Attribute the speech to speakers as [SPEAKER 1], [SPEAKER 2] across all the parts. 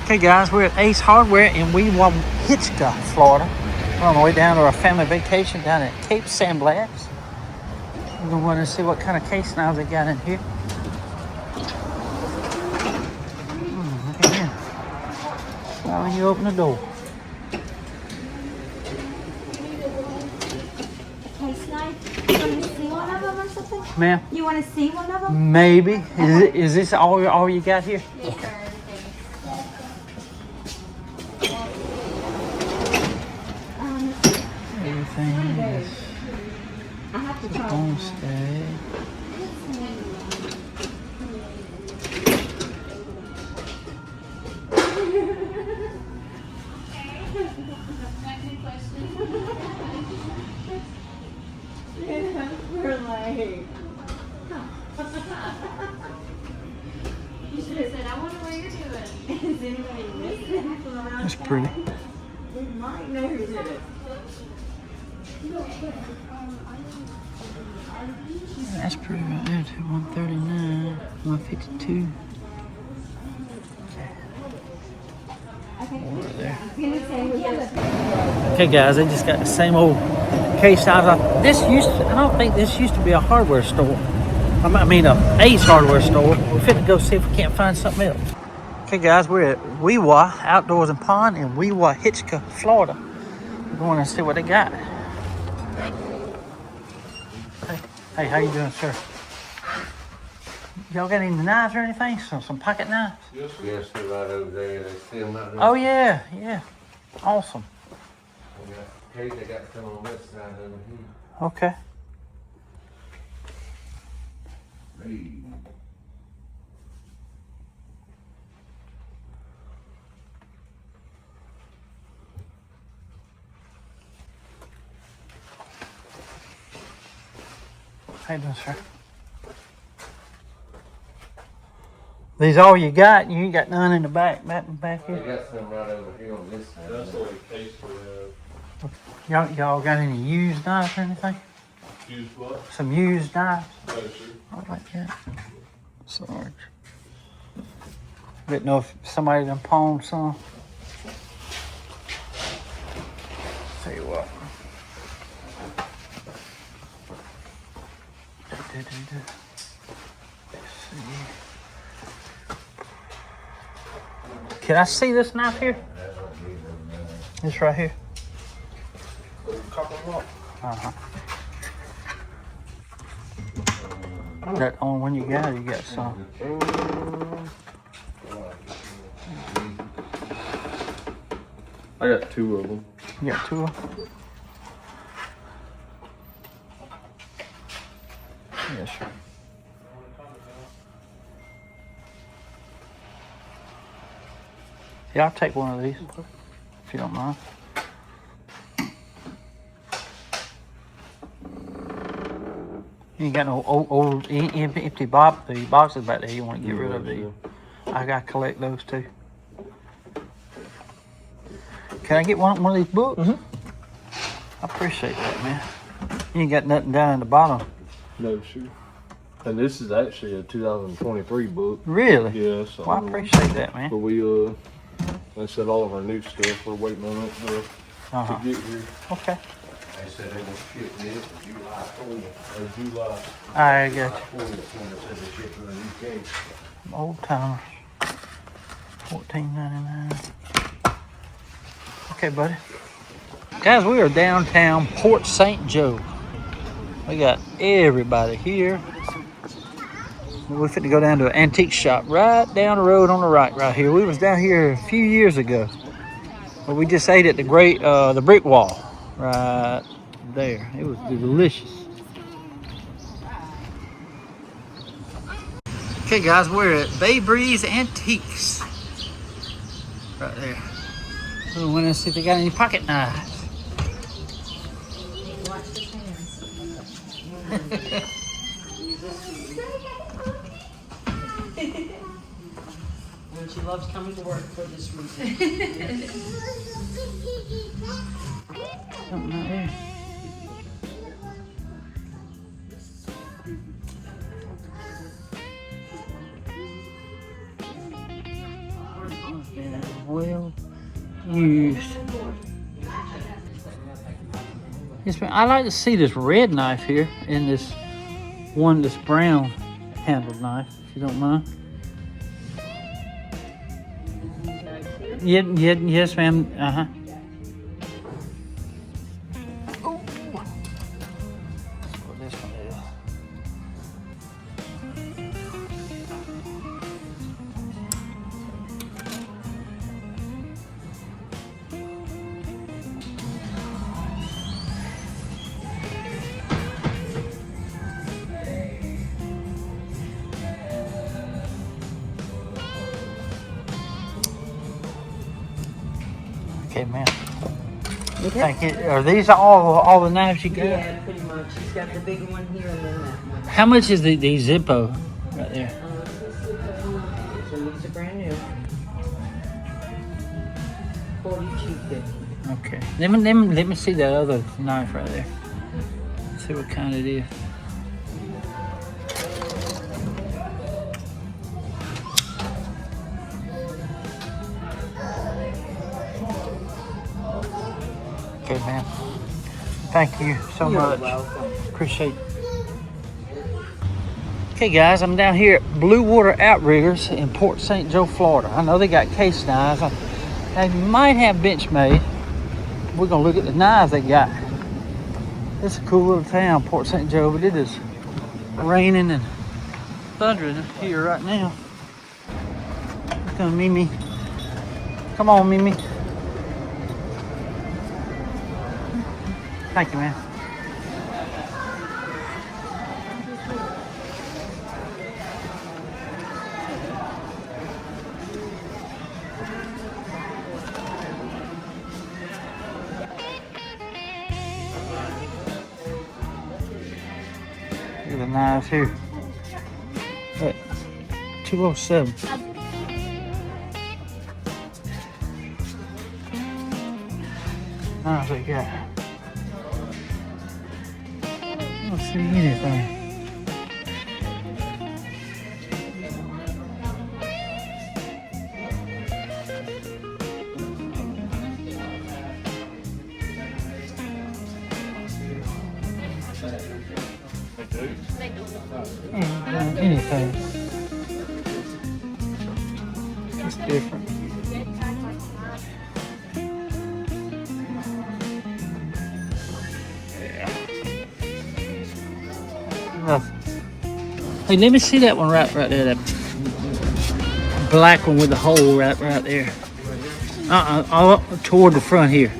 [SPEAKER 1] Okay guys, we're at Ace Hardware in Hitchcock, Florida. We're on the way down to our family vacation down at Cape San Blas. We're going to want to see what kind of case knives they got in here. Look at him. Right when you open the door.
[SPEAKER 2] Case knife? You want to see one of them or something?
[SPEAKER 1] Ma'am?
[SPEAKER 2] You want to see one of them?
[SPEAKER 1] Maybe. Is this all you got here?
[SPEAKER 2] Yes,
[SPEAKER 1] Okay.
[SPEAKER 2] sir.
[SPEAKER 1] Everything is
[SPEAKER 2] I have to try.
[SPEAKER 1] homestay.
[SPEAKER 2] We're like...
[SPEAKER 3] You should have said, I wonder what you're doing.
[SPEAKER 2] Is anybody listening from around
[SPEAKER 1] That's
[SPEAKER 2] town?
[SPEAKER 1] pretty.
[SPEAKER 2] We might know who did it.
[SPEAKER 1] That's pretty right there too. 139, 152. Over there.
[SPEAKER 2] I'm gonna say we got
[SPEAKER 1] Okay guys, they just got the same old case knives. I don't think this used to be a hardware store. I mean a Ace Hardware store. We're fit to go see if we can't find something else. Okay guys, we're at Weewa Outdoors and Pond in Weewa, Hitchcock, Florida. We're going to see what they got. Hey, how you doing, sir? Y'all got any knives or anything? Some pocket knives?
[SPEAKER 4] Yes, they're right over there. They see them right there.
[SPEAKER 1] Oh yeah. Awesome.
[SPEAKER 4] They got some on this side over here.
[SPEAKER 1] Okay.
[SPEAKER 4] Hey.
[SPEAKER 1] How you doing, sir? These all you got? You ain't got none in the back
[SPEAKER 4] They
[SPEAKER 1] here?
[SPEAKER 4] got some right over here on this side.
[SPEAKER 5] That's the only case we have.
[SPEAKER 1] Y'all got any used knives or anything?
[SPEAKER 5] Use what?
[SPEAKER 1] Some used knives?
[SPEAKER 5] No, sir.
[SPEAKER 1] I'd like that. Sarge. Didn't know if somebody done pawned some. Tell you what. Let's see. Can I see this knife here? This right here. Uh-huh. That only one you got some.
[SPEAKER 5] I got two of them.
[SPEAKER 1] You got two of them? Yes, sir. Yeah, I'll take one of these, if you don't mind. You ain't got no old empty boxes back there you want to get rid of, do you? I gotta collect those too. Can I get one of these books? I appreciate that, man. You ain't got nothing down in the bottom.
[SPEAKER 5] No, sir. And this is actually a 2023 book.
[SPEAKER 1] Really?
[SPEAKER 5] Yeah, so.
[SPEAKER 1] Well, I appreciate that, man.
[SPEAKER 5] But we, they said all of our new stuff, we're waiting on it to get here.
[SPEAKER 1] Okay.
[SPEAKER 4] They said they will ship this July 4th.
[SPEAKER 5] Or July.
[SPEAKER 1] I got you.
[SPEAKER 4] July 4th is when they said they ship from the UK.
[SPEAKER 1] Old timers. $14.99. Okay, buddy. Guys, we are downtown Port St. Joe. We got everybody here. We're fit to go down to an antique shop right down the road on the right here. We was down here a few years ago. But we just ate at the brick wall right there. It was delicious. Okay guys, we're at Bay Breeze Antiques. Right there. We went to see if they got any pocket knives.
[SPEAKER 6] And she loves coming to work for this reason.
[SPEAKER 1] Something right here. Well used. Yes, man. I like to see this red knife here and this one, this brown handled knife, if you don't mind. Yes, ma'am. Uh-huh. Oh. That's what this one is. Okay, ma'am. Thank you. Are these all the knives you got?
[SPEAKER 6] Yeah, pretty much. She's got the big one here and then that one.
[SPEAKER 1] How much is the Zippo right there?
[SPEAKER 6] So these are brand new. $42.50.
[SPEAKER 1] Okay. Let me see that other knife right there. See what kind it is. Okay, man. Thank you so much.
[SPEAKER 6] Welcome.
[SPEAKER 1] Appreciate it. Okay, guys, I'm down here at Blue Water Outriggers in Port St. Joe, Florida. I know they got case knives. They might have Benchmade. We're gonna look at the knives they got. It's a cool little town, Port St. Joe, but it is raining and thundering here right now. Come, Mimi. Come on, Mimi. Thank you, man. Look at the knives here. Look, 207. Knives they got. I don't see anything. Anything. It's different. Nothing. Hey, let me see that one right there. That black one with the hole right there. All up toward the front here.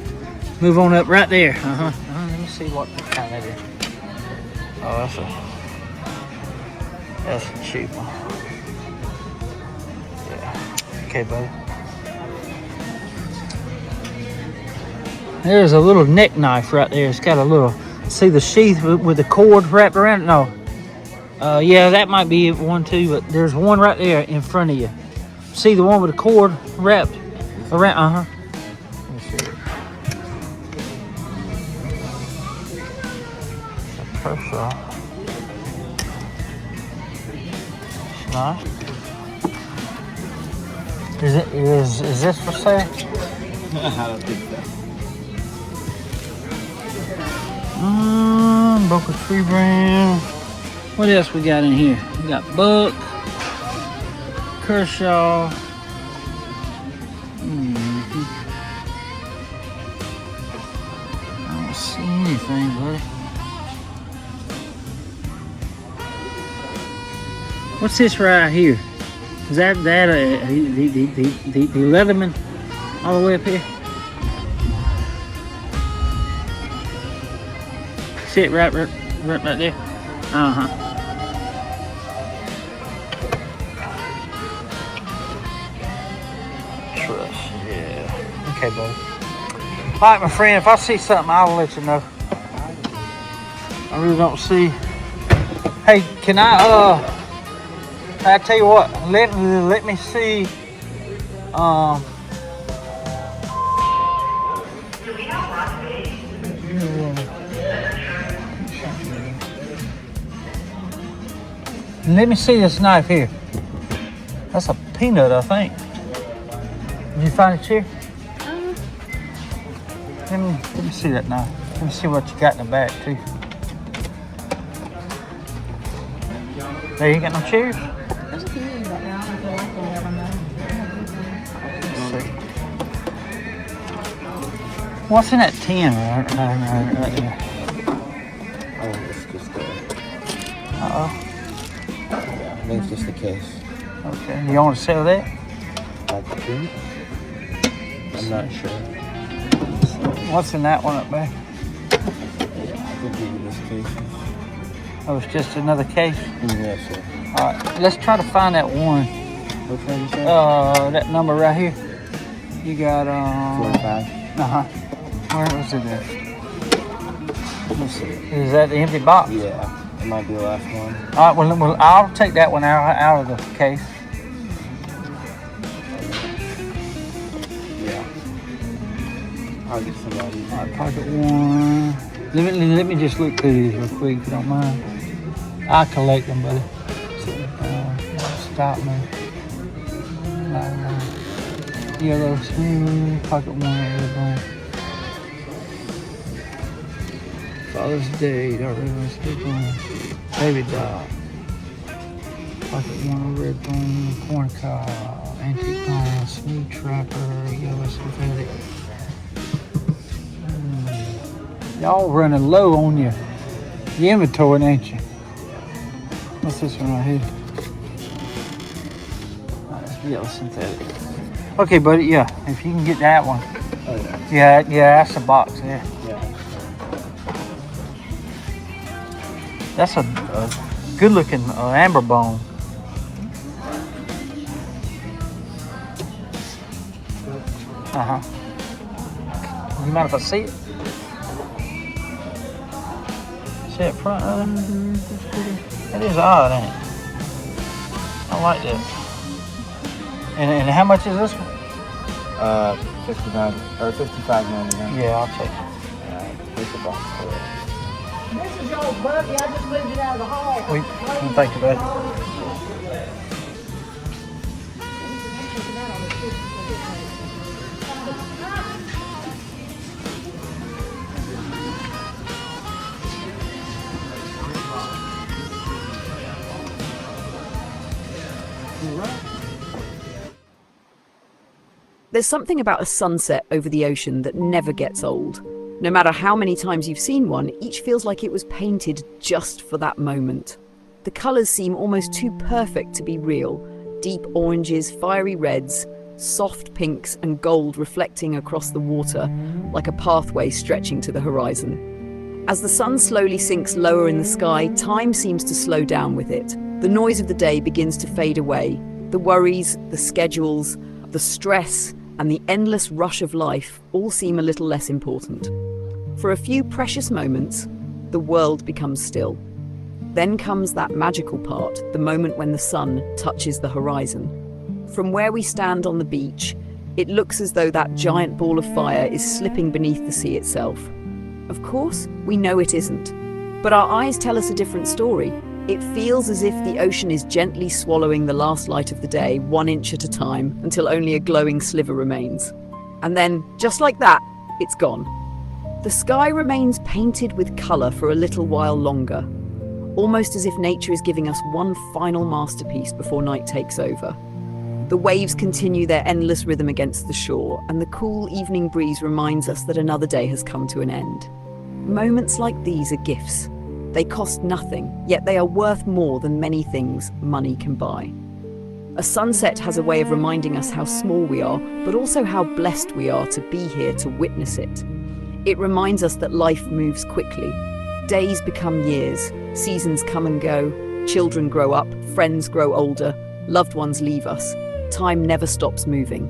[SPEAKER 1] Move on up right there. Let me see what kind that is. Oh, that's a cheap one. Yeah. Okay, buddy. There's a little neck knife right there. It's got a little. See the sheath with the cord wrapped around it? No. Yeah, that might be one too, but there's one right there in front of you. See the one with the cord wrapped around? Let me see it. First off. It's nice. Is this for sale?
[SPEAKER 5] I don't think so.
[SPEAKER 1] Boca Tree brand. What else we got in here? We got Buck, Kershaw. I don't see anything, buddy. What's this right here? Is that the Leatherman all the way up here? See it right there. Trust, yeah. Okay, buddy. All right, my friend. If I see something, I will let you know. I really don't see. Hey, can I tell you what? Let me see. Let me see this knife here. That's a peanut, I think. Did you find a chair? Let me see that now. Let me see what you got in the back too. There, you got no chairs?
[SPEAKER 2] There's a few, but I don't feel like we'll ever know.
[SPEAKER 1] Let's see. What's in that tin right there?
[SPEAKER 7] Oh, it's just
[SPEAKER 1] Uh-oh.
[SPEAKER 7] I think it's just a case.
[SPEAKER 1] Okay. You want to sell that?
[SPEAKER 7] I think. I'm not sure.
[SPEAKER 1] What's in that one up there?
[SPEAKER 7] I think we just cases.
[SPEAKER 1] Oh, it's just another case?
[SPEAKER 7] Yes, sir.
[SPEAKER 1] All right. Let's try to find that one.
[SPEAKER 7] Which one you said?
[SPEAKER 1] That number right here. You got,
[SPEAKER 7] 45.
[SPEAKER 1] Uh-huh. Where was it at?
[SPEAKER 7] Let's see.
[SPEAKER 1] Is that the empty box?
[SPEAKER 7] Yeah, it might be the last one.
[SPEAKER 1] All right, well, I'll take that one out of the case.
[SPEAKER 7] Yeah. I'll get somebody.
[SPEAKER 1] All right, pocket one. Let me just look through these real quick, if you don't mind. I'll collect them, buddy. Stop me. Yellow smooth, pocket one, everything. Father's Day, baby doll. Pocket one, red bone, corn cob, antique bone, smooth trapper, yellow synthetic. Y'all running low on your inventory, ain't you? What's this one right here? Yellow synthetic. Okay, buddy, yeah, if you can get that one.
[SPEAKER 7] Oh, yeah.
[SPEAKER 1] Yeah, that's the box there.
[SPEAKER 7] Yeah.
[SPEAKER 1] That's a good looking amber bone. Uh-huh. You mind if I see it? See it front of it? That is odd, ain't it? I like that. And how much is this one?
[SPEAKER 7] 59 or 55.99.
[SPEAKER 1] Yeah, I'll take it.
[SPEAKER 7] Here's the box for it.
[SPEAKER 6] This is your buggy. I just moved it out of the hall.
[SPEAKER 1] Thank you, buddy.
[SPEAKER 8] There's something about a sunset over the ocean that never gets old. No matter how many times you've seen one, each feels like it was painted just for that moment. The colours seem almost too perfect to be real. Deep oranges, fiery reds, soft pinks and gold reflecting across the water like a pathway stretching to the horizon. As the sun slowly sinks lower in the sky, time seems to slow down with it. The noise of the day begins to fade away. The worries, the schedules, the stress, and the endless rush of life all seem a little less important. For a few precious moments, the world becomes still. Then comes that magical part, the moment when the sun touches the horizon. From where we stand on the beach, it looks as though that giant ball of fire is slipping beneath the sea itself. Of course, we know it isn't. But our eyes tell us a different story. It feels as if the ocean is gently swallowing the last light of the day, 1 inch at a time, until only a glowing sliver remains. And then, just like that, it's gone. The sky remains painted with colour for a little while longer, almost as if nature is giving us one final masterpiece before night takes over. The waves continue their endless rhythm against the shore, and the cool evening breeze reminds us that another day has come to an end. Moments like these are gifts. They cost nothing, yet they are worth more than many things money can buy. A sunset has a way of reminding us how small we are, but also how blessed we are to be here to witness it. It reminds us that life moves quickly. Days become years, seasons come and go, children grow up, friends grow older, loved ones leave us. Time never stops moving.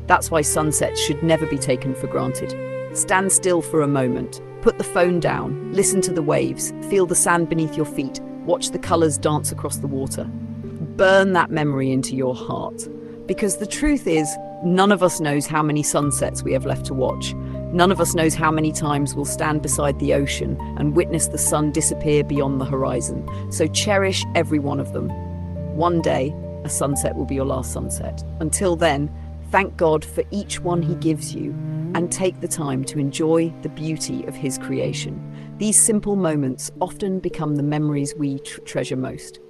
[SPEAKER 8] That's why sunsets should never be taken for granted. Stand still for a moment. Put the phone down, listen to the waves, feel the sand beneath your feet, watch the colours dance across the water. Burn that memory into your heart. Because the truth is, none of us knows how many sunsets we have left to watch. None of us knows how many times we'll stand beside the ocean and witness the sun disappear beyond the horizon. So cherish every one of them. One day, a sunset will be your last sunset. Until then, Thank God for each one he gives you, and take the time to enjoy the beauty of his creation. These simple moments often become the memories we treasure most.